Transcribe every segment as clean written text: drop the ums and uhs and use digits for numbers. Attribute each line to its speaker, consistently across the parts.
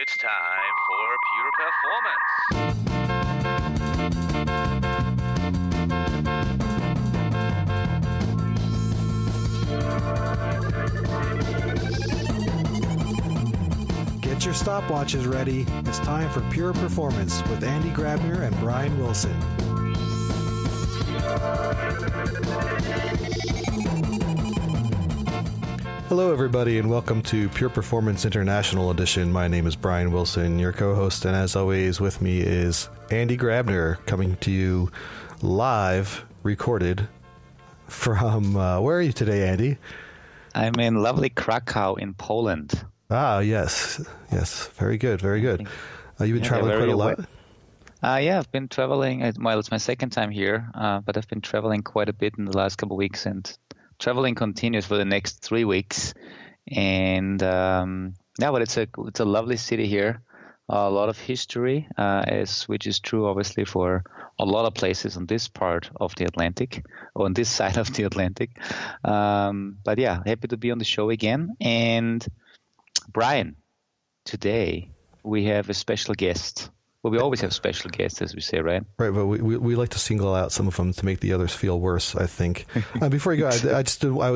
Speaker 1: It's time for Pure
Speaker 2: Performance. Get your stopwatches ready. It's time for Pure Performance with Andy Grabner and Brian Wilson. Hello, everybody, and welcome to Pure Performance International Edition. My name is Brian Wilson, your co-host, and as always, with me is Andy Grabner, coming to you live, recorded from, where are you today, Andy?
Speaker 3: I'm in lovely Krakow in Poland.
Speaker 2: Ah, yes. Very good. You've been traveling quite a lot?
Speaker 3: Yeah, I've been traveling. Well, it's my second time here, but I've been traveling quite a bit in the last couple of weeks, and traveling continues for the next 3 weeks. And but it's a lovely city here, a lot of history, which is true obviously for a lot of places on this part of the Atlantic, or on this side of the Atlantic. But yeah, happy to be on the show again. And Brian, today we have a special guest. Well, we always have special guests, as we say, right?
Speaker 2: Right, but we like to single out some of them to make the others feel worse, I think. Before you go, I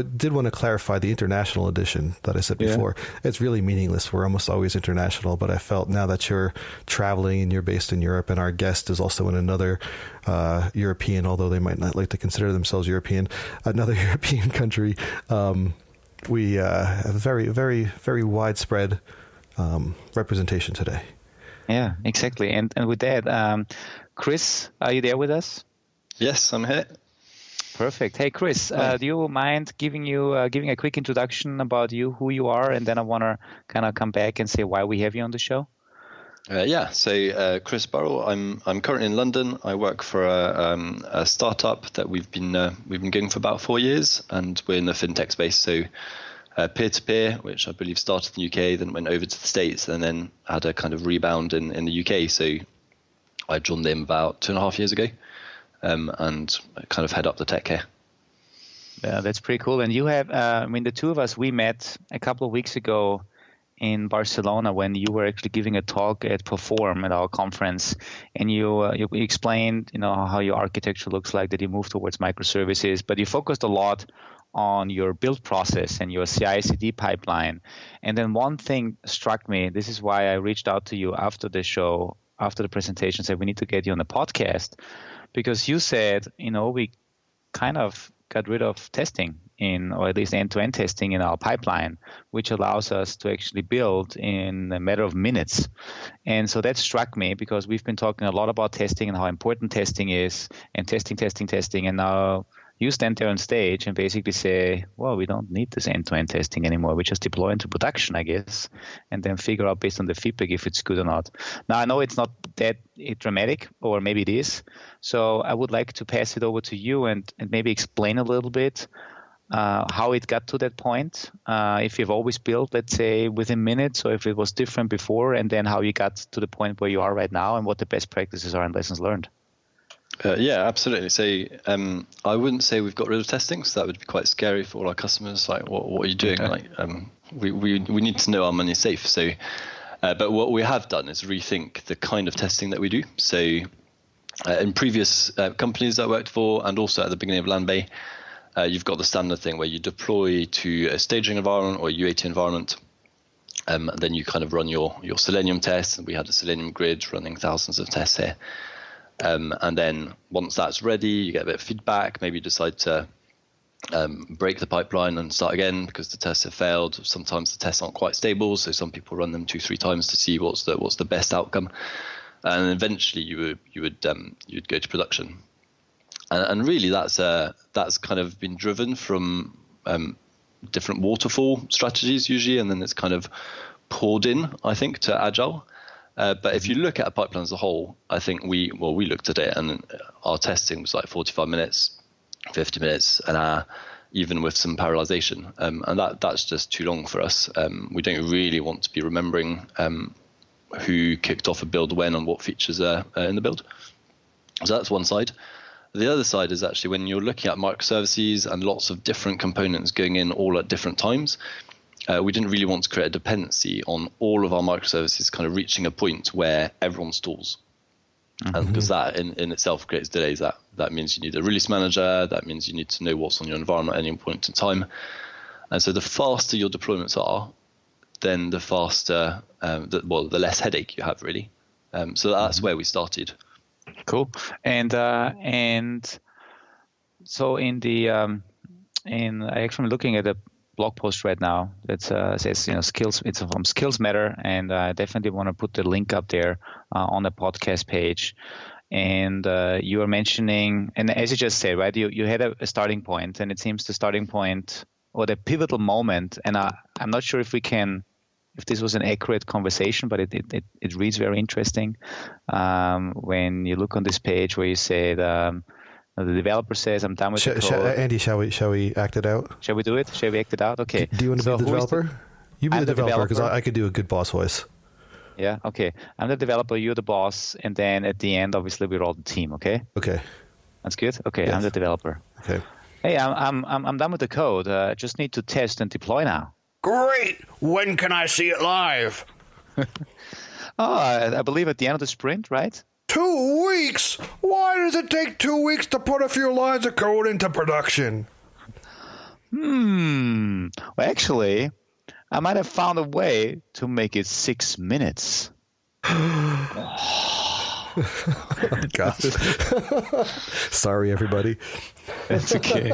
Speaker 2: did want to clarify the international edition that I said before. Yeah. It's really meaningless. We're almost always international, but I felt now that you're traveling and you're based in Europe and our guest is also in another European, although they might not like to consider themselves European, another European country, we have a very, very, very widespread representation today.
Speaker 3: Yeah, exactly. And with that, Chris, are you there with us?
Speaker 4: Yes, I'm here.
Speaker 3: Perfect. Hey, Chris, do you mind giving a quick introduction about you, who you are, and then I want to kind of come back and say why we have you on the show?
Speaker 4: So Chris Burrell. I'm currently in London. I work for a startup that we've been going for about 4 years, and we're in the fintech space. So peer-to-peer, which I believe started in the UK, then went over to the States, and then had a kind of rebound in the UK. So I joined them about 2.5 years ago, and kind of head up the tech here.
Speaker 3: Yeah, that's pretty cool. And you have, the two of us, we met a couple of weeks ago in Barcelona when you were actually giving a talk at Perform at our conference, and you explained, how your architecture looks like, that you move towards microservices, but you focused a lot on your build process and your CI/CD pipeline. And then one thing struck me. This is why I reached out to you after the show, after the presentation, said we need to get you on the podcast, because you said, we kind of got rid of testing or at least end-to-end testing in our pipeline, which allows us to actually build in a matter of minutes. And so that struck me, because we've been talking a lot about testing and how important testing is, and testing. And now you stand there on stage and basically say, well, we don't need this end-to-end testing anymore. We just deploy into production, I guess, and then figure out based on the feedback if it's good or not. Now, I know it's not that dramatic, or maybe it is. So I would like to pass it over to you and maybe explain a little bit how it got to that point, if you've always built, let's say, within minutes, or if it was different before, and then how you got to the point where you are right now and what the best practices are and lessons learned.
Speaker 4: Yeah, absolutely. So I wouldn't say we've got rid of testing, so that would be quite scary for all our customers. Like, what are you doing? Okay. We need to know our money is safe. So, but what we have done is rethink the kind of testing that we do. So in previous companies that I worked for, and also at the beginning of Landbay, you've got the standard thing where you deploy to a staging environment or a UAT environment. Then you kind of run your Selenium tests, and we had a Selenium grid running thousands of tests here. And then once that's ready, you get a bit of feedback. Maybe you decide to break the pipeline and start again because the tests have failed. Sometimes the tests aren't quite stable, so some people run them 2-3 times to see what's the best outcome. And eventually you'd go to production. And really that's kind of been driven from different waterfall strategies usually, and then it's kind of poured in, I think, to Agile. But if you look at a pipeline as a whole, I think we looked at it, and our testing was like 45 minutes, 50 minutes, an hour, even with some parallelization. And that's just too long for us. We don't really want to be remembering who kicked off a build when and what features are in the build. So that's one side. The other side is actually when you're looking at microservices and lots of different components going in all at different times, we didn't really want to create a dependency on all of our microservices kind of reaching a point where everyone stalls. And because that in itself creates delays, that means you need a release manager, that means you need to know what's on your environment at any point in time. And so the faster your deployments are, then the faster, the less headache you have, really. So that's where we started.
Speaker 3: Cool. And so I actually looking at a blog post right now that says, skills. It's from Skills Matter, and I definitely want to put the link up there on the podcast page. And you were mentioning, and as you just said, right, you had a starting point, and it seems the starting point or the pivotal moment. And I'm not sure if this was an accurate conversation, but it reads very interesting when you look on this page where you said. The developer says, "I'm done with the code."
Speaker 2: Andy, shall we act it out?
Speaker 3: Shall we do it? Shall we act it out? Okay.
Speaker 2: Do you want to be the developer? You be the developer because I could do a good boss voice.
Speaker 3: Yeah. Okay. I'm the developer. You're the boss, and then at the end, obviously, we're all the team. Okay.
Speaker 2: Okay.
Speaker 3: That's good. Okay. Yes. I'm the developer.
Speaker 2: Okay.
Speaker 3: Hey, I'm done with the code. Just need to test and deploy now.
Speaker 5: Great. When can I see it live?
Speaker 3: I believe at the end of the sprint, right?
Speaker 5: 2 weeks? Why does it take 2 weeks to put a few lines of code into production?
Speaker 3: Well, actually, I might have found a way to make it 6 minutes.
Speaker 2: Oh, God. Sorry, everybody.
Speaker 3: It's okay.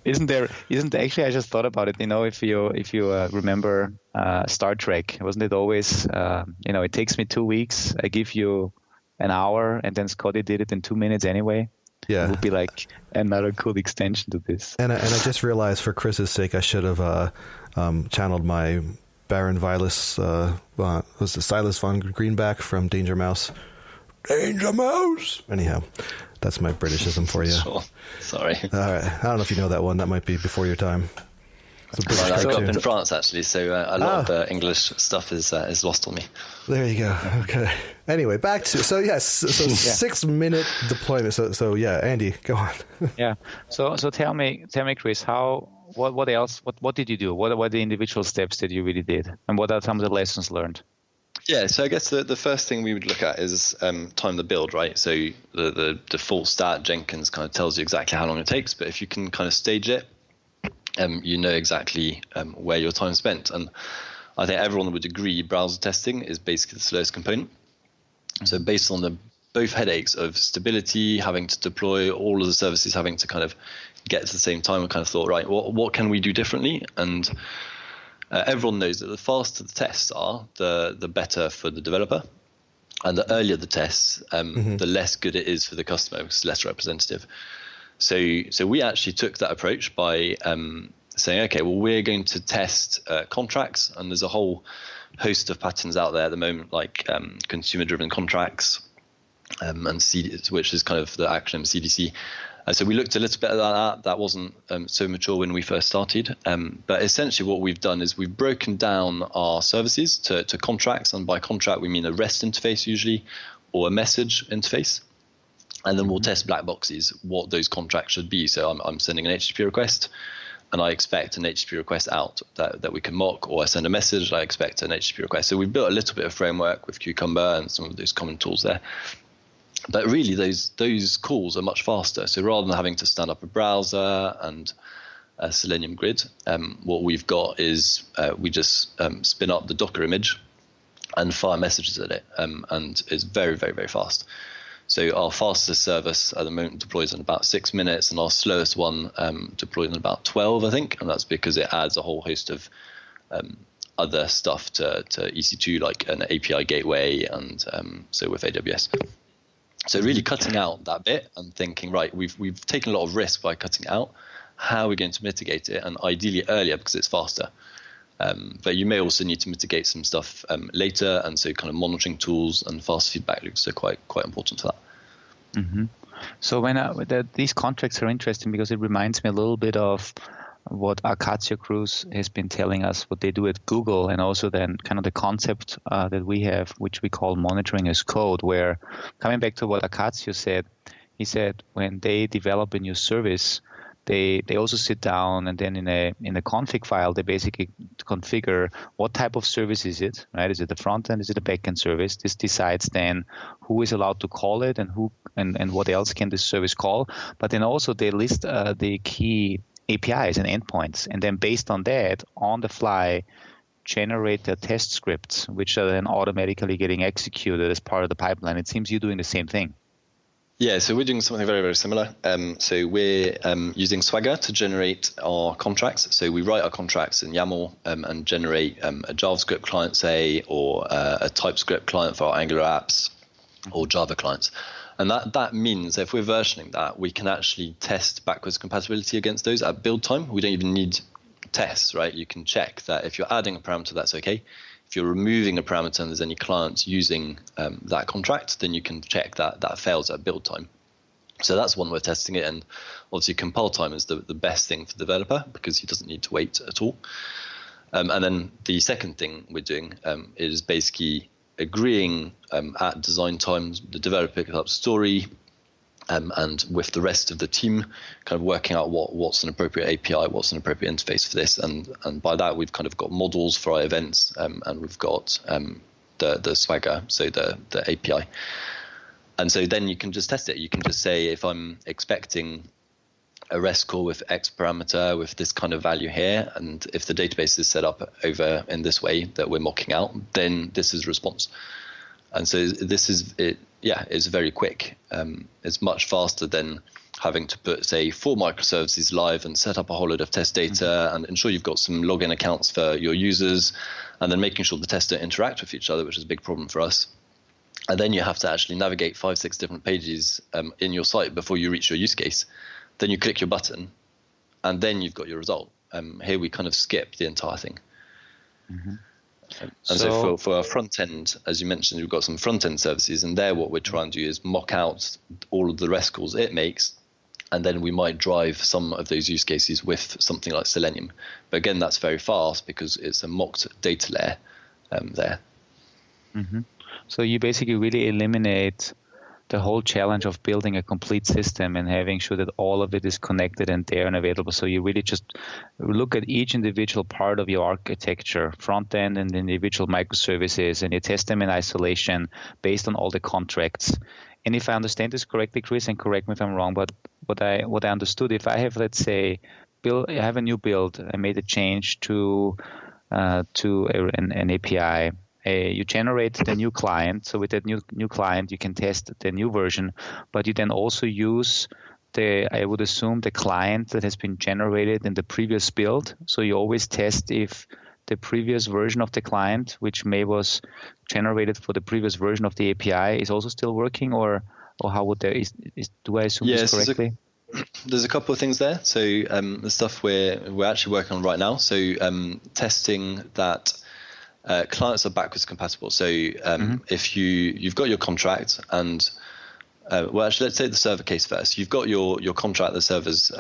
Speaker 3: Isn't actually? I just thought about it. If you remember Star Trek, wasn't it always? It takes me 2 weeks. I give you an hour, and then Scotty did it in 2 minutes anyway.
Speaker 2: Yeah,
Speaker 3: it would be like another cool extension to this.
Speaker 2: And I just realized, for Chris's sake, I should have channeled my Baron Vilas, was the Silas von Greenback from Danger Mouse.
Speaker 5: Danger Mouse.
Speaker 2: Anyhow. That's my Britishism for you.
Speaker 4: Sure. Sorry.
Speaker 2: All right. I don't know if you know that one. That might be before your time.
Speaker 4: I grew up in France, actually, so a lot of English stuff is lost on me.
Speaker 2: There you go. Okay. Anyway, back to 6 minute deployment. So yeah, Andy, go on.
Speaker 3: Yeah. So tell me, Chris, what else? What did you do? What were the individual steps that you really did, and what are some of the lessons learned?
Speaker 4: Yeah, so I guess the first thing we would look at is time the build, right? So the default stat, Jenkins, kind of tells you exactly how long it takes, but if you can kind of stage it, you know exactly where your time spent. And I think everyone would agree browser testing is basically the slowest component. So based on both headaches of stability, having to deploy all of the services, having to kind of get to the same time, we kind of thought, right, what can we do differently? And everyone knows that the faster the tests are, the better for the developer. And the earlier the tests, the less good it is for the customer, because it's less representative. So we actually took that approach by saying, okay, well, we're going to test contracts. And there's a whole host of patterns out there at the moment, like consumer-driven contracts, and which is kind of the acronym CDC. So we looked a little bit at that. That wasn't so mature when we first started. But essentially what we've done is we've broken down our services to contracts. And by contract, we mean a REST interface usually, or a message interface. And then we'll test black boxes, what those contracts should be. So I'm sending an HTTP request, and I expect an HTTP request out that we can mock, or I send a message, I expect an HTTP request. So we've built a little bit of framework with Cucumber and some of those common tools there. But really, those calls are much faster. So rather than having to stand up a browser and a Selenium grid, what we've got is we just spin up the Docker image and fire messages at it, and it's very, very, very fast. So our fastest service at the moment deploys in about 6 minutes, and our slowest one deploys in about 12, I think. And that's because it adds a whole host of other stuff to EC2, like an API gateway, and so with AWS. So really cutting out that bit and thinking, right, we've taken a lot of risk by cutting it out. How are we going to mitigate it? And ideally earlier, because it's faster. But you may also need to mitigate some stuff later, and so kind of monitoring tools and fast feedback loops are quite important for that.
Speaker 3: Mm-hmm. So these contracts are interesting because it reminds me a little bit of what Acacia Cruz has been telling us, what they do at Google, and also then kind of the concept that we have, which we call monitoring as code, where, coming back to what Acacia said, he said when they develop a new service, they also sit down, and then in a config file, they basically configure what type of service is it, right? Is it the front end? Is it a backend service? This decides then who is allowed to call it and who and what else can this service call. But then also they list the key APIs and endpoints, and then based on that, on the fly, generate the test scripts, which are then automatically getting executed as part of the pipeline. It seems you're doing the same thing.
Speaker 4: Yeah, so we're doing something very, very similar. So we're using Swagger to generate our contracts. So we write our contracts in YAML and generate a JavaScript client, say, or a TypeScript client for our Angular apps or Java clients. And that means if we're versioning that, we can actually test backwards compatibility against those at build time. We don't even need tests, right? You can check that if you're adding a parameter, that's okay. If you're removing a parameter and there's any clients using that contract, then you can check that fails at build time. So that's one way of testing it. And obviously compile time is the best thing for the developer because he doesn't need to wait at all. And then the second thing we're doing is basically agreeing at design time, the developer picks up story, and with the rest of the team, kind of working out what's an appropriate API, what's an appropriate interface for this, and by that we've kind of got models for our events, and we've got the Swagger, so the API, and so then you can just test it. You can just say if I'm expecting a REST call with X parameter with this kind of value here, and if the database is set up over in this way that we're mocking out, then this is response. And so this is it. Yeah, it's very quick. It's much faster than having to put, say, 4 microservices live and set up a whole load of test data and ensure you've got some login accounts for your users, and then making sure the tests don't interact with each other, which is a big problem for us. And then you have to actually navigate 5-6 different pages in your site before you reach your use case. Then you click your button, and then you've got your result. Here we kind of skip the entire thing. Mm-hmm. And so for our front end, as you mentioned, we've got some front end services, and there what we're trying to do is mock out all of the REST calls it makes, and then we might drive some of those use cases with something like Selenium. But again, that's very fast because it's a mocked data layer there.
Speaker 3: Mm-hmm. So you basically really eliminate the whole challenge of building a complete system and having sure that all of it is connected and there and available. So you really just look at each individual part of your architecture, front end and individual microservices, and you test them in isolation based on all the contracts. And if I understand this correctly, Chris, and correct me if I'm wrong, but what I understood, if I have, let's say, I have a new build, I made a change to an API. You generate the new client. So with that new client, you can test the new version, but you then also use I would assume, the client that has been generated in the previous build. So you always test if the previous version of the client, which was generated for the previous version of the API, is also still working, or how would do I assume this correctly?
Speaker 4: There's a couple of things there. So the stuff we're actually working on right now. So testing that clients are backwards compatible. So if you've got your contract and let's take the server case first. You've got your contract the server's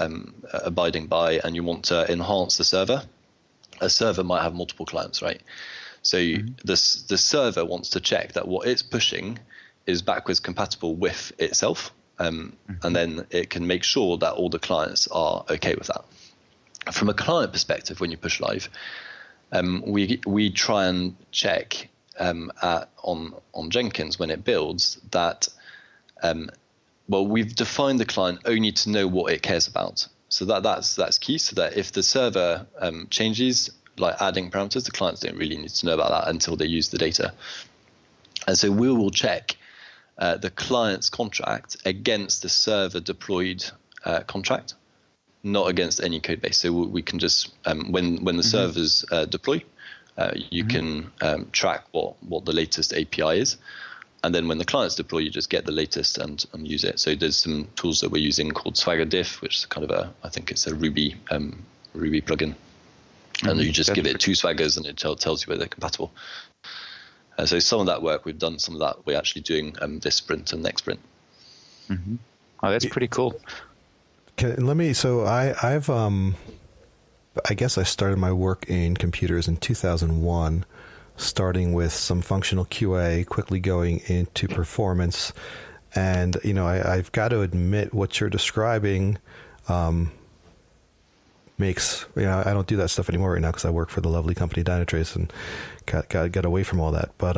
Speaker 4: abiding by, and you want to enhance the server. A server might have multiple clients, right? So the server wants to check that what it's pushing is backwards compatible with itself, and then it can make sure that all the clients are okay with that. From a client perspective, when you push live, we try and check on Jenkins when it builds that we've defined the client only to know what it cares about. So that's key. So that if the server changes, like adding parameters, the clients don't really need to know about that until they use the data. And so we will check the client's contract against the server deployed contract, not against any code base. So we can just when the servers deploy, you can track what the latest API is, and then when the clients deploy, you just get the latest and use it. So there's some tools that we're using called Swagger Diff, which is kind of I think it's a Ruby plugin, and you just give it 2 Swaggers and it tells you where they're compatible. So some of that work we've done, some of that we're actually doing this sprint and next sprint.
Speaker 3: Mm-hmm. Oh, that's pretty cool.
Speaker 2: I've I guess I started my work in computers in 2001, starting with some functional QA, quickly going into performance. And, I've got to admit what you're describing makes, I don't do that stuff anymore right now because I work for the lovely company Dynatrace and got to get away from all that. But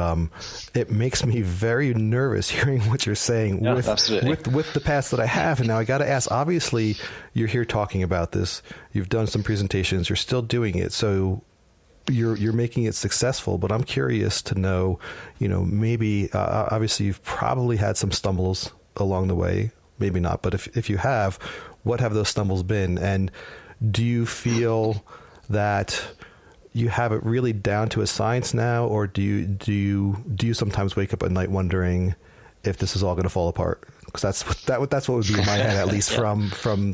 Speaker 2: it makes me very nervous hearing what you're saying with the past that I have. And now I got to ask, obviously you're here talking about this. You've done some presentations. You're still doing it. So you're making it successful, but I'm curious to know, maybe obviously you've probably had some stumbles along the way, maybe not, but if you have, what have those stumbles been? And do you feel that you have it really down to a science now, or do you sometimes wake up at night wondering if this is all going to fall apart? Because that's what would be in my head, at least from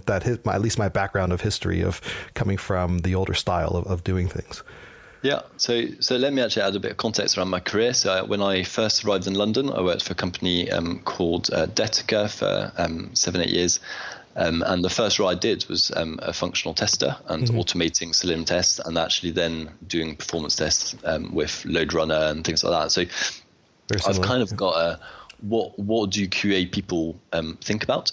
Speaker 2: that at least my background of history of coming from the older style of doing things.
Speaker 4: Yeah, so let me actually add a bit of context around my career. So when I first arrived in London, I worked for a company called Detica for 7-8 years. And the first role I did was a functional tester and automating Selenium tests, and actually then doing performance tests with Load Runner and things like that. So I've kind of got a what do QA people think about,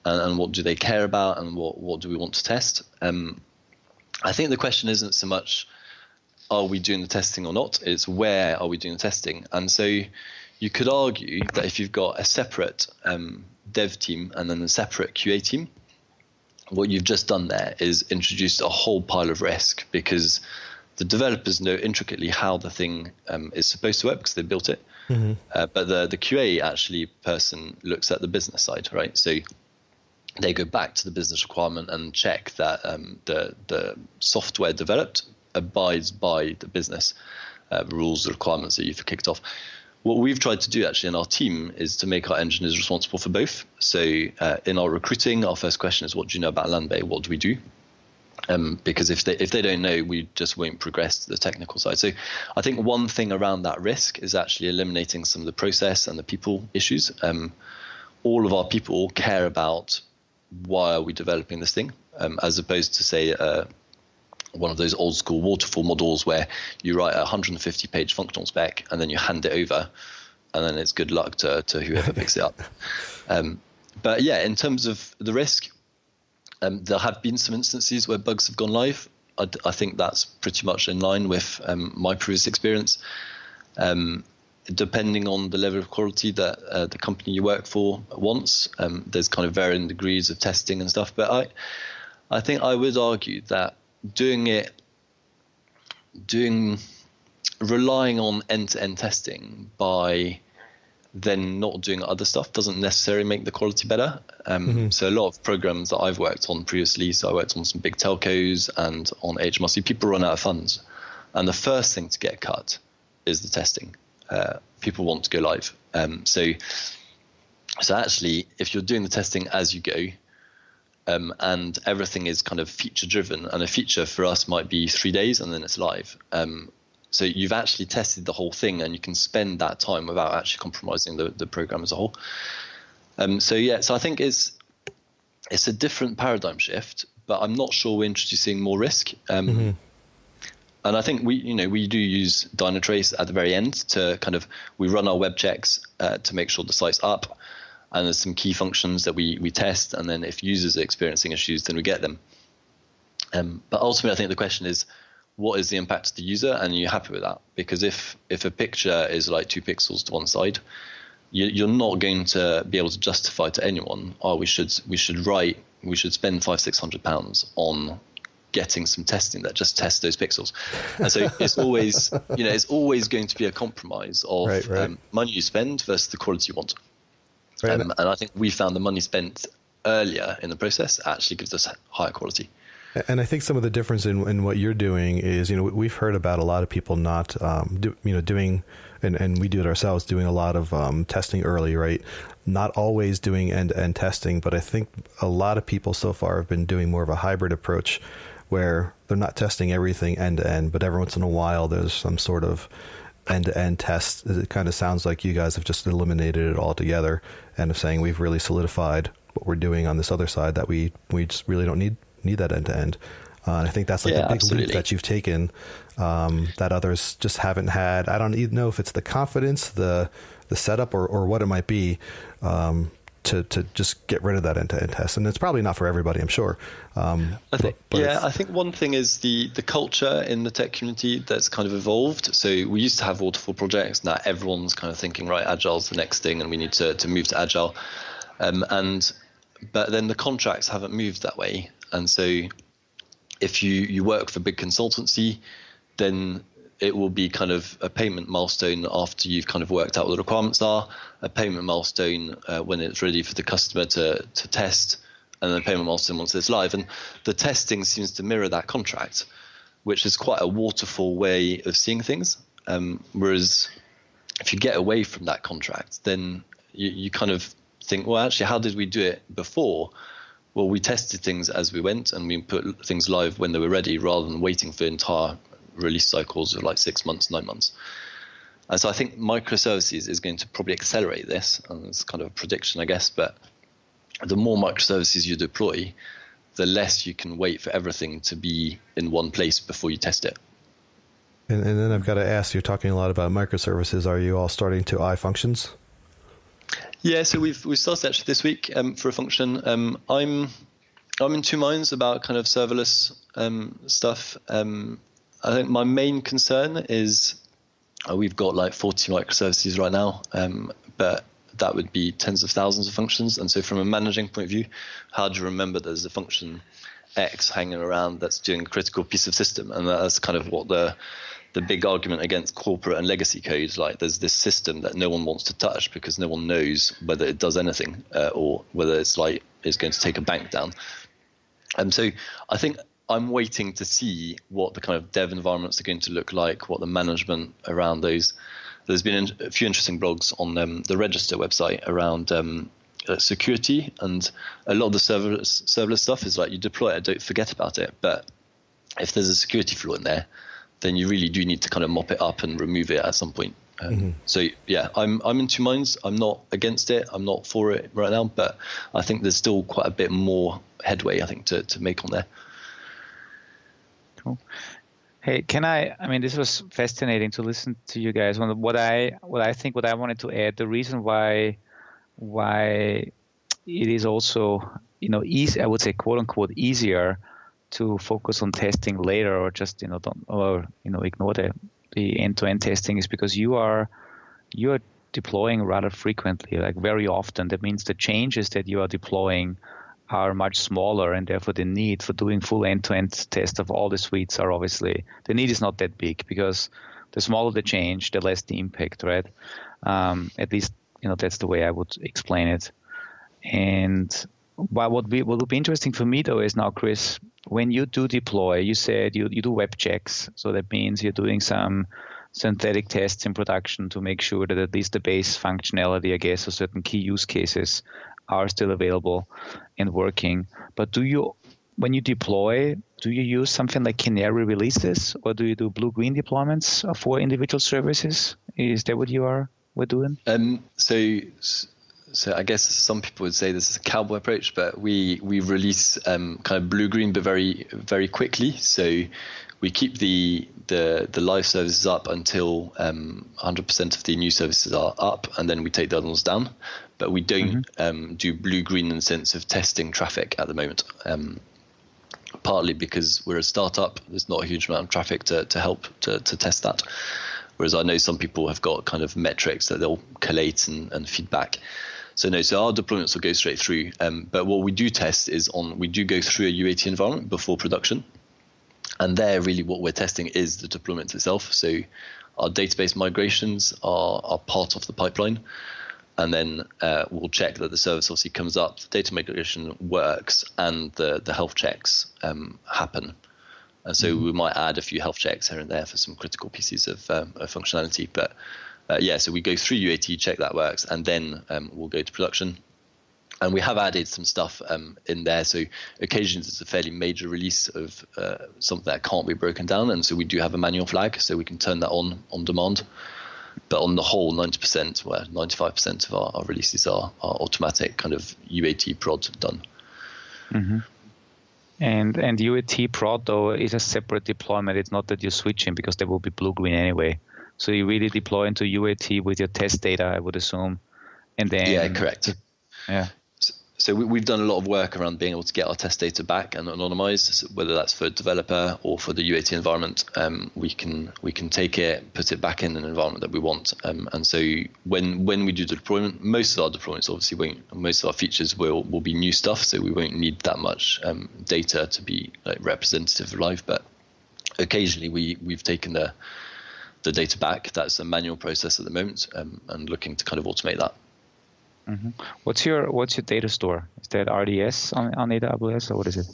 Speaker 4: and what do they care about, and what do we want to test? I think the question isn't so much are we doing the testing or not, it's where are we doing the testing. And so you could argue that if you've got a separate dev team and then a separate QA team, what you've just done there is introduced a whole pile of risk, because the developers know intricately how the thing is supposed to work because they built it. But the QA actually person looks at the business side, right? So they go back to the business requirement and check that the software developed abides by the business rules, requirements that you've kicked off. What we've tried to do actually in our team is to make our engineers responsible for both. So in our recruiting, our first question is, what do you know about Landbay? What do we do? Because if they don't know, we just won't progress to the technical side. So I think one thing around that risk is actually eliminating some of the process and the people issues. All of our people care about why are we developing this thing, as opposed to say one of those old school waterfall models where you write a 150-page functional spec and then you hand it over, and then it's good luck to whoever picks it up. But yeah, in terms of the risk, there have been some instances where bugs have gone live. I think that's pretty much in line with my previous experience. Depending on the level of quality that the company you work for wants, there's kind of varying degrees of testing and stuff. But I think I would argue that relying on end-to-end testing by then not doing other stuff doesn't necessarily make the quality better. So a lot of programs that I've worked on previously, so I worked on some big telcos and on HMRC, people run out of funds, and the first thing to get cut is the testing. People want to go live. So actually, if you're doing the testing as you go, and everything is kind of feature driven, and a feature for us might be 3 days and then it's live. So you've actually tested the whole thing, and you can spend that time without actually compromising the program as a whole. So I think it's a different paradigm shift, but I'm not sure we're introducing more risk. And I think we do use Dynatrace at the very end to we run our web checks to make sure the site's up. And there's some key functions that we test, and then if users are experiencing issues, then we get them. But ultimately, I think the question is, what is the impact to the user, and are you happy with that? Because if a picture is like 2 pixels to one side, you're not going to be able to justify to anyone, we should spend £500-600 on getting some testing that just tests those pixels. And so it's always it's always going to be a compromise of money you spend versus the quality you want. Right. And I think we found the money spent earlier in the process actually gives us higher quality.
Speaker 2: And I think some of the difference in what you're doing is, we've heard about a lot of people not, doing, and we do it ourselves, doing a lot of testing early, right? Not always doing end-to-end testing, but I think a lot of people so far have been doing more of a hybrid approach where they're not testing everything end-to-end, but every once in a while there's some sort of end-to-end test. It kind of sounds like you guys have just eliminated it altogether and of saying we've really solidified what we're doing on this other side, that we just really don't need that end-to-end. And I think that's like a big leap that you've taken that others just haven't had. I don't even know if it's the confidence, the setup, or what it might be, to just get rid of that end-to-end test. And it's probably not for everybody, I'm sure.
Speaker 4: I think one thing is the culture in the tech community that's kind of evolved. So we used to have waterfall projects. Now everyone's kind of thinking, right, Agile's the next thing, and we need to move to Agile. But then the contracts haven't moved that way. And so if you work for a big consultancy, then it will be kind of a payment milestone after you've kind of worked out what the requirements are, a payment milestone when it's ready for the customer to test, and then a payment milestone once it's live. And the testing seems to mirror that contract, which is quite a waterfall way of seeing things. Whereas if you get away from that contract, then you kind of think, well, actually, how did we do it before? Well, we tested things as we went, and we put things live when they were ready, rather than waiting for entire release cycles of like 6 months, 9 months. And so I think microservices is going to probably accelerate this, and it's kind of a prediction, I guess. But the more microservices you deploy, the less you can wait for everything to be in one place before you test it.
Speaker 2: And then I've got to ask, you're talking a lot about microservices. Are you all starting to eye functions?
Speaker 4: Yeah, so we started actually this week for a function. I'm in two minds about kind of serverless stuff. I think my main concern is we've got like 40 microservices right now, but that would be tens of thousands of functions. And so from a managing point of view, how do you remember there's a function X hanging around that's doing a critical piece of system? And that's kind of what the big argument against corporate and legacy code. Like there's this system that no one wants to touch because no one knows whether it does anything or whether it's going to take a bank down. And so I think I'm waiting to see what the kind of dev environments are going to look like, what the management around those. There's been a few interesting blogs on the Register website around security, and a lot of the serverless stuff is like you deploy it, don't forget about it. But if there's a security flaw in there, then you really do need to kind of mop it up and remove it at some point. So yeah, I'm in two minds. I'm not against it. I'm not for it right now, but I think there's still quite a bit more headway, I think, to make on there.
Speaker 3: Cool. Hey, I mean, this was fascinating to listen to you guys. What I wanted to add, the reason why it is also, easy, I would say, quote unquote, easier to focus on testing later, or just, ignore the end-to-end testing, is because you are deploying rather frequently, like very often. That means the changes that you are deploying are much smaller, and therefore the need for doing full end-to-end test of all the suites are obviously, the need is not that big, because the smaller the change, the less the impact, right? At least, that's the way I would explain it. And what would be interesting for me though is now, Chris, when you do deploy, you said you do web checks. So that means you're doing some synthetic tests in production to make sure that at least the base functionality, I guess, or certain key use cases are still available and working. But when you deploy, do you use something like canary releases, or do you do blue-green deployments for individual services? Is that what we're doing?
Speaker 4: So I guess some people would say this is a cowboy approach, but we release kind of blue-green, but very, very quickly. So we keep the live services up until 100% of the new services are up, and then we take the other ones down. But we don't do blue-green in the sense of testing traffic at the moment, partly because we're a startup. There's not a huge amount of traffic to help to test that. Whereas I know some people have got kind of metrics that they'll collate and feedback. So our deployments will go straight through. But what we do test is we do go through a UAT environment before production. And there, really, what we're testing is the deployment itself. So our database migrations are part of the pipeline. And then we'll check that the service obviously comes up, the data migration works, and the health checks happen. And so we might add a few health checks here and there for some critical pieces of functionality. But so we go through UAT, check that works, and then we'll go to production. And we have added some stuff in there. So occasionally it's a fairly major release of something that can't be broken down. And so we do have a manual flag, so we can turn that on demand. But on the whole, 90%, 95% of our releases are automatic kind of UAT prod done.
Speaker 3: Mm-hmm. And UAT prod, though, is a separate deployment. It's not that you're switching, because they will be blue-green anyway. So you really deploy into UAT with your test data, I would assume. And then
Speaker 4: yeah, correct.
Speaker 3: Yeah.
Speaker 4: So we've done a lot of work around being able to get our test data back and anonymize, whether that's for a developer or for the UAT environment. We can take it, put it back in an environment that we want. And so when we do the deployment, most of our deployments obviously won't. Most of our features will be new stuff, so we won't need that much data to be like representative of live. But occasionally we've taken the data back. That's a manual process at the moment, and looking to kind of automate that.
Speaker 3: Mm-hmm. What's your data store? Is that RDS on AWS, or what is it?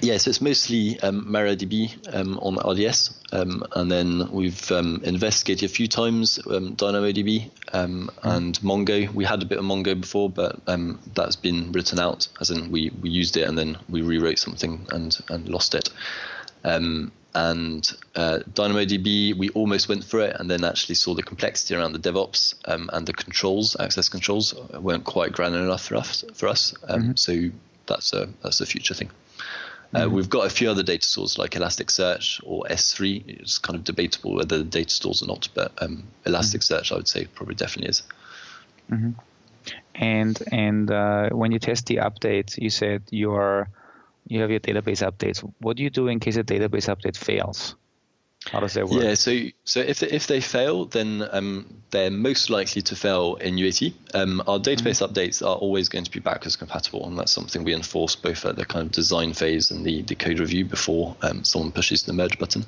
Speaker 4: Yeah, so it's mostly MariaDB on RDS, and then we've investigated a few times DynamoDB and Mongo. We had a bit of Mongo before, but that's been written out, as in we used it and then we rewrote something and lost it. And DynamoDB, we almost went for it and then actually saw the complexity around the DevOps and the controls, access controls, weren't quite granular enough for us. So that's a future thing. We've got a few other data stores like Elasticsearch or S3. It's kind of debatable whether the data stores or not, but Elasticsearch, I would say, probably definitely is.
Speaker 3: Mm-hmm. And when you test the updates, you said you have your database updates. What do you do in case a database update fails? How does that work?
Speaker 4: Yeah, so if they fail, then they're most likely to fail in UAT. Our database updates are always going to be backwards compatible, and that's something we enforce both at the kind of design phase and the code review before someone pushes the merge button.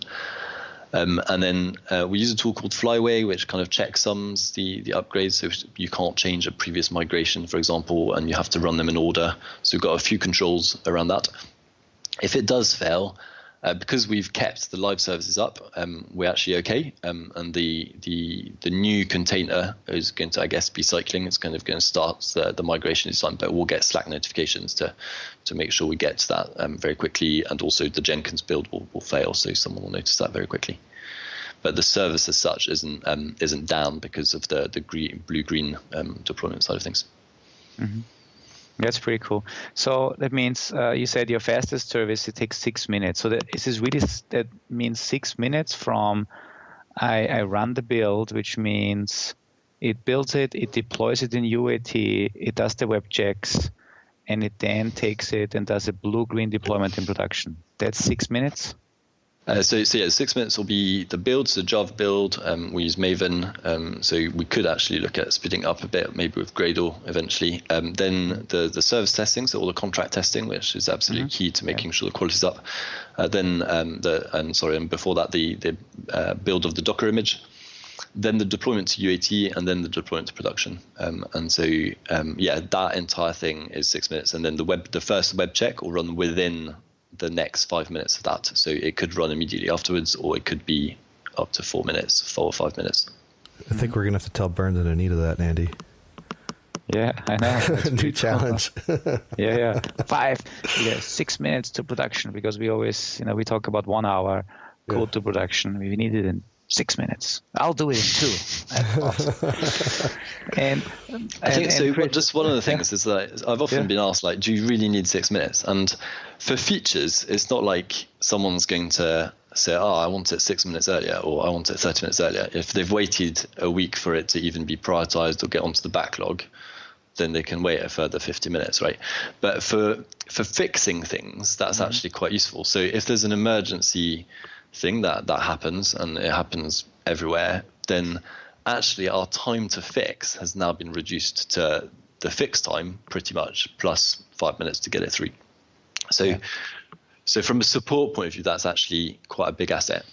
Speaker 4: And then we use a tool called Flyway, which kind of checksums the upgrades. So you can't change a previous migration, for example, and you have to run them in order. So we've got a few controls around that. If it does fail, because we've kept the live services up, we're actually okay. And the new container is going to, I guess, be cycling. It's kind of going to start the migration is done, but we'll get Slack notifications to make sure we get to that very quickly. And also the Jenkins build will fail, so someone will notice that very quickly. But the service as such isn't down because of the blue-green deployment side of things.
Speaker 3: Mm-hmm. That's pretty cool. So that means you said your fastest service, it takes 6 minutes. So that means 6 minutes from I run the build, which means it builds it deploys it in UAT, it does the web checks, and it then takes it and does a blue-green deployment in production. That's 6 minutes?
Speaker 4: So yeah, 6 minutes will be the build, so Java build. We use Maven, so we could actually look at speeding up a bit, maybe with Gradle eventually. Then the service testing, so all the contract testing, which is absolutely key to making sure the quality's up. And before that, the build of the Docker image. Then the deployment to UAT, and then the deployment to production. That entire thing is 6 minutes, and then the first web check will run within the next 5 minutes of that. So it could run immediately afterwards, or it could be up to 4 or 5 minutes.
Speaker 2: I think we're going to have to tell Bernd and Anita that, Andy.
Speaker 3: Yeah, I know.
Speaker 2: New challenge.
Speaker 3: Yeah. 6 minutes to production, because we always, we talk about 1 hour code to production. We need it in 6 minutes. I'll do it in 2. Awesome. I think
Speaker 4: so. Just one of the things is that I've often been asked, like, do you really need 6 minutes? And for features, it's not like someone's going to say, I want it 6 minutes earlier, or I want it 30 minutes earlier. If they've waited a week for it to even be prioritized or get onto the backlog, then they can wait a further 50 minutes, right? But for fixing things, that's actually quite useful. So if there's an emergency thing that happens, and it happens everywhere, then actually our time to fix has now been reduced to the fix time pretty much plus 5 minutes to get it through. So from a support point of view, that's actually quite a big asset.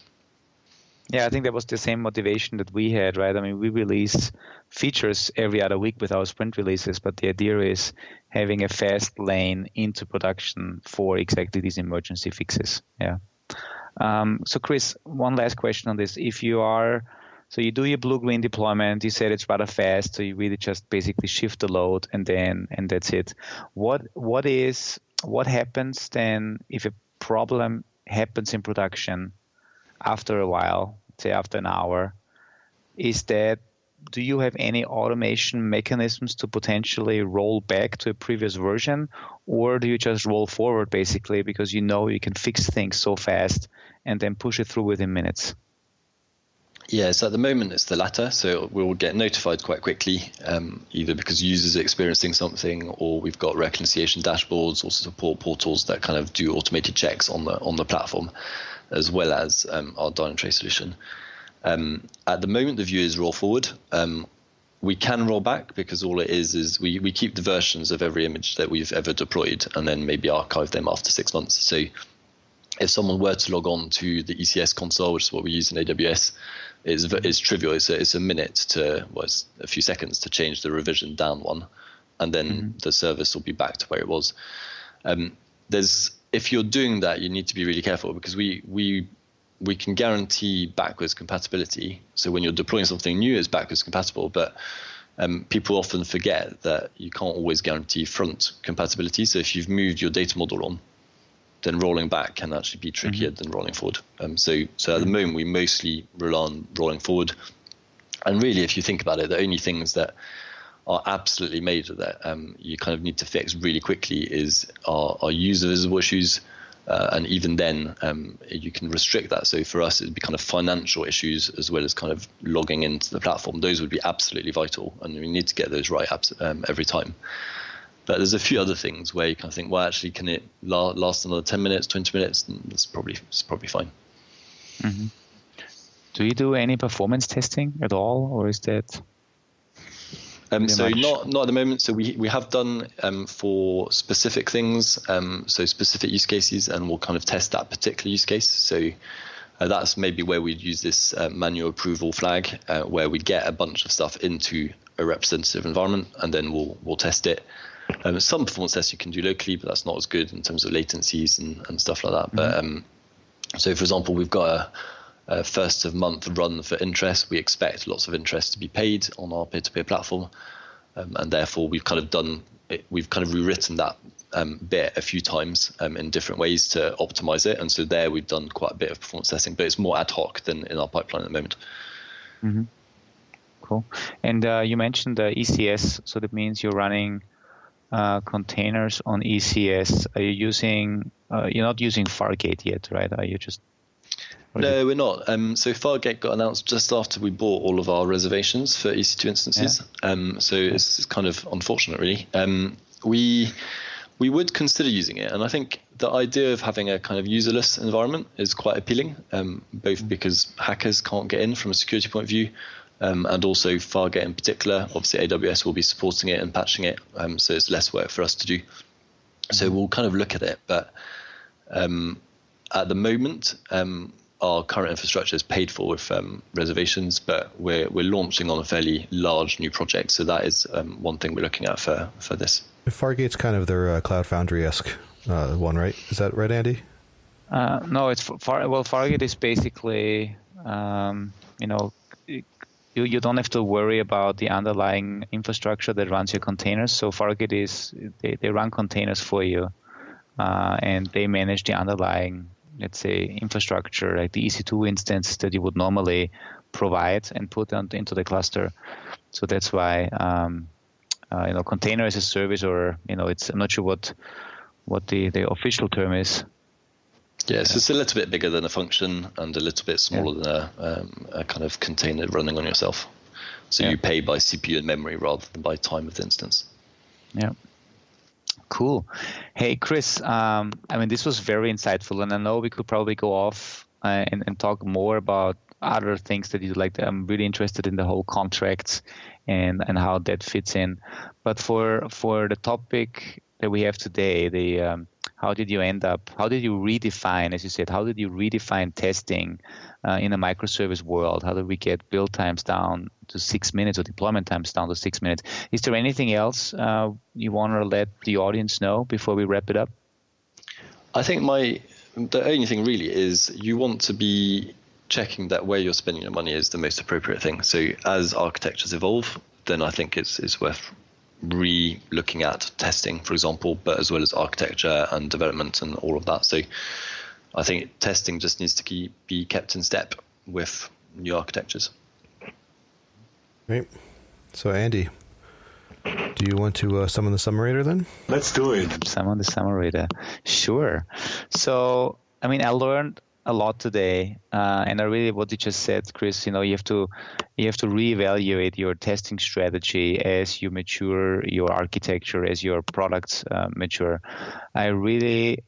Speaker 3: Yeah, I think that was the same motivation that we had, right? I mean, we release features every other week with our sprint releases, but the idea is having a fast lane into production for exactly these emergency fixes. Yeah. So Chris, one last question on this. So you do your blue-green deployment, you said it's rather fast, so you really just basically shift the load and that's it. What happens then if a problem happens in production after a while, say after an hour? Do you have any automation mechanisms to potentially roll back to a previous version, or do you just roll forward basically because you can fix things so fast and then push it through within minutes?
Speaker 4: Yeah, so at the moment it's the latter. So we'll get notified quite quickly, either because users are experiencing something, or we've got reconciliation dashboards or support portals that kind of do automated checks on the platform, as well as our Dynatrace solution. At the moment, the view is roll forward. We can roll back because all it is we keep the versions of every image that we've ever deployed and then maybe archive them after 6 months. So if someone were to log on to the ECS console, which is what we use in AWS, it's trivial. It's a minute to, well, it's a few seconds to change the revision down one, and then the service will be back to where it was. If you're doing that, you need to be really careful because we can guarantee backwards compatibility. So when you're deploying something new, it's backwards compatible, but people often forget that you can't always guarantee front compatibility. So if you've moved your data model on, then rolling back can actually be trickier than rolling forward. So at the moment, we mostly rely on rolling forward. And really, if you think about it, the only things that are absolutely major that you kind of need to fix really quickly is our user visible issues. And even then, you can restrict that. So for us, it'd be kind of financial issues as well as kind of logging into the platform. Those would be absolutely vital, and we need to get those right every time. But there's a few other things where you kind of think, well, actually, can it last another 10 minutes, 20 minutes? And it's probably fine.
Speaker 3: Mm-hmm. Do you do any performance testing at all, or is that?
Speaker 4: So not at the moment. So we have done for specific things, so specific use cases, and we'll kind of test that particular use case. So that's maybe where we'd use this manual approval flag, where we get a bunch of stuff into a representative environment, and then we'll test it. Some performance tests you can do locally, but that's not as good in terms of latencies and stuff like that. Mm-hmm. But so, for example, we've got a first of month run for interest. We expect lots of interest to be paid on our peer-to-peer platform, and therefore we've kind of rewritten that bit a few times in different ways to optimize it. And so there we've done quite a bit of performance testing, but it's more ad hoc than in our pipeline at the moment.
Speaker 3: Mm-hmm. Cool. And you mentioned the ECS, so that means you're running containers on ECS. Are you using? You're not using Fargate yet, right? Are you just?
Speaker 4: No, we're not. So Fargate got announced just after we bought all of our reservations for EC2 instances. Yeah. So it's kind of unfortunate, really. We would consider using it, and I think the idea of having a kind of userless environment is quite appealing, both because hackers can't get in from a security point of view, and also Fargate in particular. Obviously, AWS will be supporting it and patching it, so it's less work for us to do. So we'll kind of look at it, but at the moment, our current infrastructure is paid for with reservations, but we're launching on a fairly large new project. So that is one thing we're looking at for this.
Speaker 2: Fargate's kind of their Cloud Foundry-esque one, right? Is that right, Andy?
Speaker 3: No, it's Fargate is basically, you don't have to worry about the underlying infrastructure that runs your containers. So Fargate is they run containers for you, and they manage the underlying, let's say, infrastructure, like the EC2 instance that you would normally provide and put into the cluster. So that's why, container as a service, or it's, I'm not sure what the official term is.
Speaker 4: Yes, it's a little bit bigger than a function and a little bit smaller than a kind of container running on yourself. So you pay by CPU and memory rather than by time of the instance.
Speaker 3: Yeah. Cool. Hey, Chris, this was very insightful, and I know we could probably go off and talk more about other things that you'd like. I'm really interested in the whole contracts and how that fits in. But for the topic that we have today, how did you redefine, as you said, how did you redefine testing in a microservice world? How did we get build times down to 6 minutes or deployment times down to 6 minutes? Is there anything else you want to let the audience know before we wrap it up?
Speaker 4: I think the only thing really is you want to be checking that where you're spending your money is the most appropriate thing. So as architectures evolve, then I think it's worth re-looking at testing, for example, but as well as architecture and development and all of that. So I think testing just needs to be kept in step with new architectures.
Speaker 2: Right. So Andy, do you want to summon the summarator then?
Speaker 6: Let's do it.
Speaker 3: Summon the summarator. Sure. So, I learned a lot today, and I really what you just said, Chris. You have to reevaluate your testing strategy as you mature your architecture, as your products mature. I really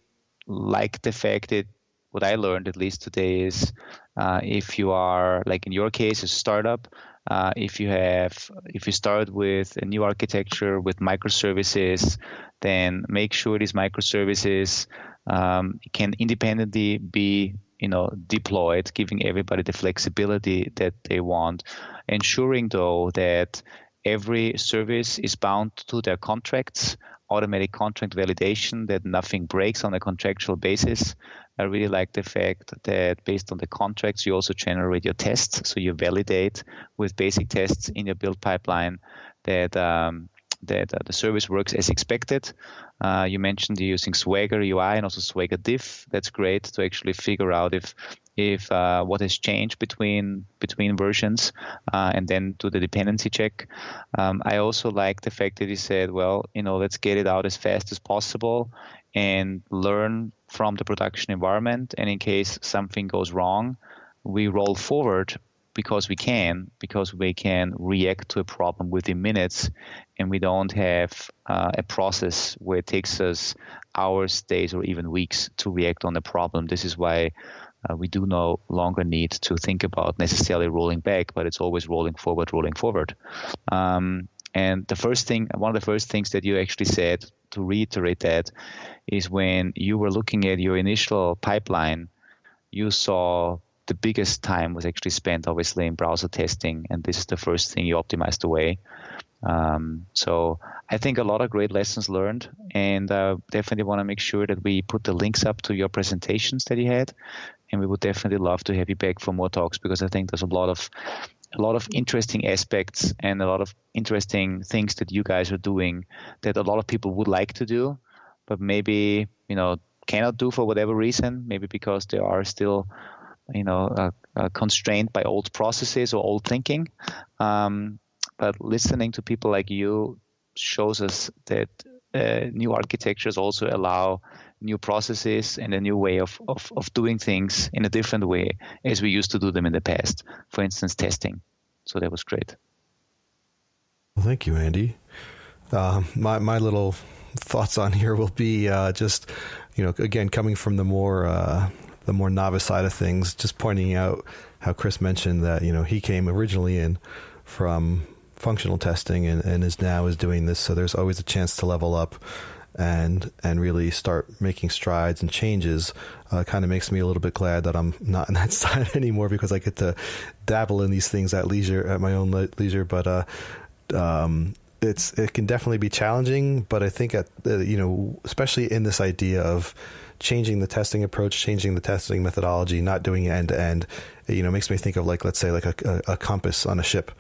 Speaker 3: like the fact that what I learned, at least today, is if you are, like in your case, a startup, if you start with a new architecture with microservices, then make sure these microservices can independently be deployed, giving everybody the flexibility that they want, ensuring though that every service is bound to their contracts, automatic contract validation, that nothing breaks on a contractual basis. I really like the fact that based on the contracts, you also generate your tests. So you validate with basic tests in your build pipeline that the service works as expected. You mentioned you're using Swagger UI and also Swagger Diff. That's great to actually figure out if what has changed between versions, and then do the dependency check. I also like the fact that you said, well, let's get it out as fast as possible and learn from the production environment. And in case something goes wrong, we roll forward because we can react to a problem within minutes, and we don't have a process where it takes us hours, days, or even weeks to react on a problem. This is why we do no longer need to think about necessarily rolling back, but it's always rolling forward. And one of the first things that you actually said, to reiterate that, is when you were looking at your initial pipeline, you saw the biggest time was actually spent obviously in browser testing, and this is the first thing you optimized away. So I think a lot of great lessons learned, and definitely want to make sure that we put the links up to your presentations that you had, and we would definitely love to have you back for more talks, because I think there's a lot of interesting aspects and a lot of interesting things that you guys are doing that a lot of people would like to do, but maybe cannot do for whatever reason, maybe because they are still constrained by old processes or old thinking. But listening to people like you shows us that new architectures also allow new processes and a new way of doing things in a different way as we used to do them in the past. For instance, testing. So that was great.
Speaker 2: Well, thank you, Andy. My little thoughts on here will be just, again, coming from the more novice side of things, just pointing out how Chris mentioned that, he came originally in from functional testing and is doing this. So there's always a chance to level up and really start making strides and changes. Kind of makes me a little bit glad that I'm not on that side anymore, because I get to dabble in these things at my own leisure. But it can definitely be challenging. But I think especially in this idea of changing the testing approach, changing the testing methodology, not doing it end to end, makes me think of let's say a compass on a ship,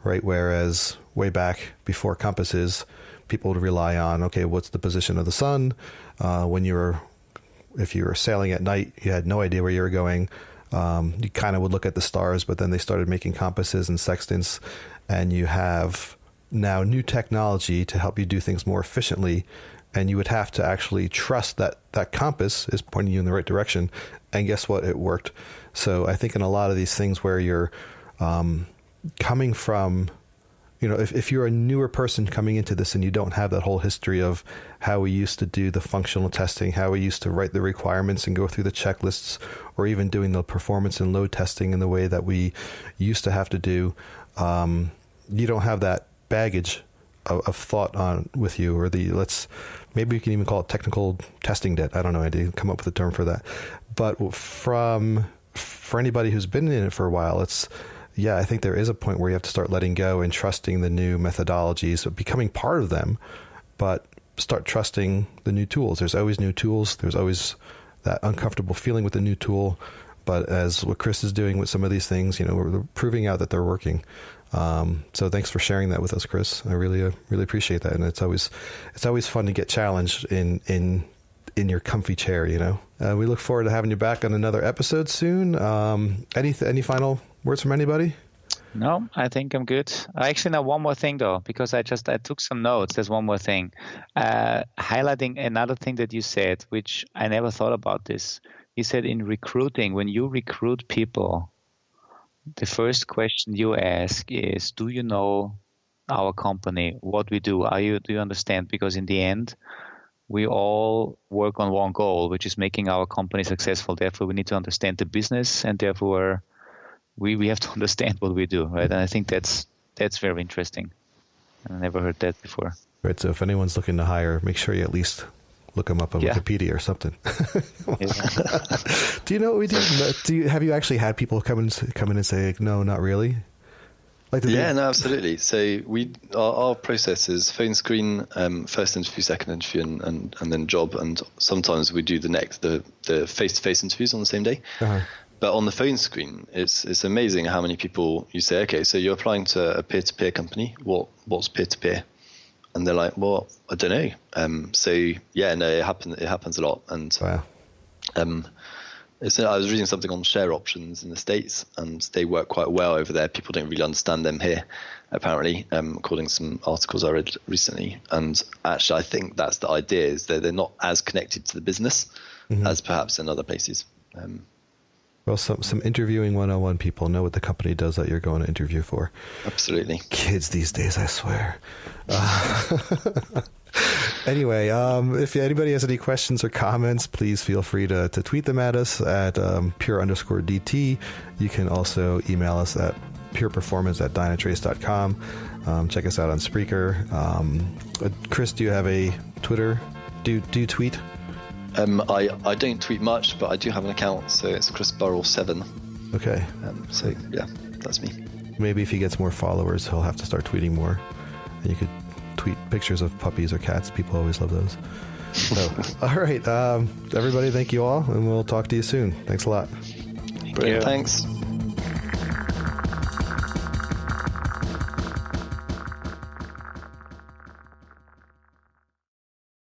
Speaker 2: right? Whereas way back before compasses, people would rely on, okay, what's the position of the sun? If you were sailing at night, you had no idea where you were going. You kind of would look at the stars, but then they started making compasses and sextants, and you have now new technology to help you do things more efficiently. And you would have to actually trust that that compass is pointing you in the right direction. And guess what? It worked. So I think in a lot of these things where you're coming from, if you're a newer person coming into this and you don't have that whole history of how we used to do the functional testing, how we used to write the requirements and go through the checklists, or even doing the performance and load testing in the way that we used to have to do, you don't have that baggage of thought on with you, or maybe you can even call it technical testing debt. I don't know. I didn't come up with a term for that. But for anybody who's been in it for a while, I think there is a point where you have to start letting go and trusting the new methodologies, becoming part of them, but start trusting the new tools. There's always new tools. There's always that uncomfortable feeling with the new tool. But as what Chris is doing with some of these things, we're proving out that they're working. So thanks for sharing that with us, Chris. I really appreciate that. And it's always fun to get challenged in your comfy chair, we look forward to having you back on another episode soon. Any final words from anybody?
Speaker 3: No, I think I'm good. I actually know one more thing though, because I took some notes. There's one more thing, highlighting another thing that you said, which I never thought about this. he said in recruiting, when you recruit people, the first question you ask is, do you know our company, what we do? Do you understand? Because in the end, we all work on one goal, which is making our company successful. Therefore, we need to understand the business, and therefore we have to understand what we do, right? And I think that's very interesting. I never heard that before.
Speaker 2: Right. So if anyone's looking to hire, make sure you at least look them up on Wikipedia or something. Do you know what we do? Have you actually had people come in and say, no, not really? No,
Speaker 4: absolutely. So our process is phone screen, first interview, second interview, and then job. And sometimes we do the face-to-face interviews on the same day. Uh-huh. But on the phone screen, it's amazing how many people you say, okay, so you're applying to a peer-to-peer company. What's peer-to-peer? And they're like, well, I don't know. It happens a lot. And
Speaker 2: wow.
Speaker 4: I was reading something on share options in the States, and they work quite well over there. People don't really understand them here, apparently, according to some articles I read recently. And actually, I think that's the idea, is that they're not as connected to the business as perhaps in other places.
Speaker 2: Well, some interviewing 101 people know what the company does that you're going to interview for.
Speaker 4: Absolutely.
Speaker 2: Kids these days, I swear. Anyway, if anybody has any questions or comments, please feel free to tweet them at us at pure_DT. You can also email us at pureperformance@dynatrace.com. Check us out on Spreaker. Chris, do you have a Twitter? Do you tweet?
Speaker 4: I don't tweet much, but I do have an account, so it's Chris Burrell 7.
Speaker 2: Okay.
Speaker 4: That's me.
Speaker 2: Maybe if he gets more followers, he'll have to start tweeting more. And you could tweet pictures of puppies or cats. People always love those. So, all right. Everybody, thank you all, and we'll talk to you soon. Thanks a lot.
Speaker 4: Brilliant. Thanks.